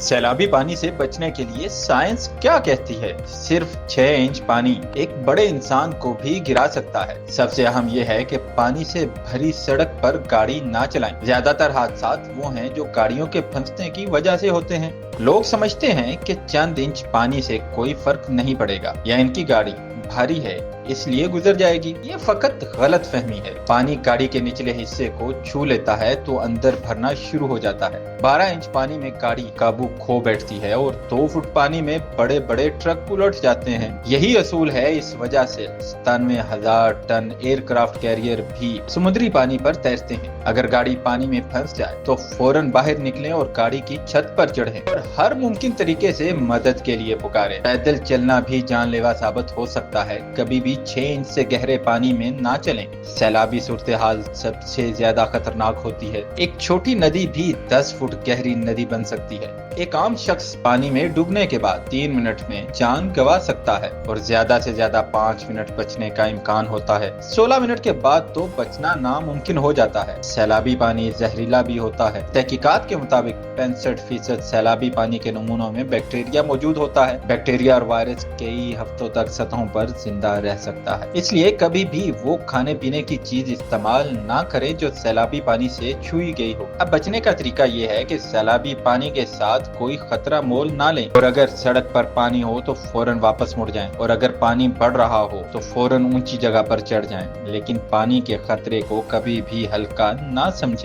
सैलाबी पानी से बचने के लिए साइंस क्या कहती है? सिर्फ 6 इंच पानी एक बड़े इंसान को भी गिरा सकता है। सबसे अहम यह है कि पानी से भरी सड़क पर गाड़ी ना चलाएं। ज्यादातर हादसा वो हैं जो गाड़ियों के फंसने की वजह से होते हैं। लोग समझते हैं कि चंद इंच पानी से कोई फर्क नहीं पड़ेगा या इनकी गाड़ी भारी है इसलिए गुजर जाएगी। ये फकत गलत फहमी है। पानी गाड़ी के निचले हिस्से को छू लेता है तो अंदर भरना शुरू हो जाता है। 12 इंच पानी में गाड़ी काबू खो बैठती है और 2 फुट पानी में बड़े बड़े ट्रक उलट जाते हैं। यही असूल है। इस वजह से 97,000 टन एयरक्राफ्ट कैरियर भी समुद्री पानी पर तैरते हैं। अगर गाड़ी पानी में फंस जाए तो फौरन बाहर निकलें और गाड़ी की छत पर चढ़ें और हर मुमकिन तरीके से मदद के लिए पुकारें। पैदल चलना भी जानलेवा साबित हो सकता है। कभी भी 6 इंच से गहरे पानी में ना चलें। सैलाबी सूरत हाल सबसे ज्यादा खतरनाक होती है। एक छोटी नदी भी 10 फुट गहरी नदी बन सकती है। एक आम शख्स पानी में डूबने के बाद 3 मिनट में जान गंवा सकता है और ज्यादा से ज्यादा 5 मिनट बचने का इम्कान होता है। 16 मिनट के बाद तो बचना नामुमकिन हो जाता है। सैलाबी पानी जहरीला भी होता है। तहकीकात के मुताबिक 65% सैलाबी पानी के नमूनों में बैक्टीरिया मौजूद होता है। बैक्टीरिया और वायरस कई हफ्तों तक सतहों पर जिंदा रह सकता है। इसलिए कभी भी वो खाने पीने की चीज इस्तेमाल ना करें जो सैलाबी पानी से छुई गई हो। अब बचने का तरीका ये है कि सैलाबी पानी के साथ कोई खतरा मोल ना लें और अगर सड़क पर पानी हो तो फौरन वापस मुड़ जाएं और अगर पानी बढ़ रहा हो तो फौरन ऊंची जगह पर चढ़ जाएं। लेकिन पानी के खतरे को कभी भी हल्का ना समझें।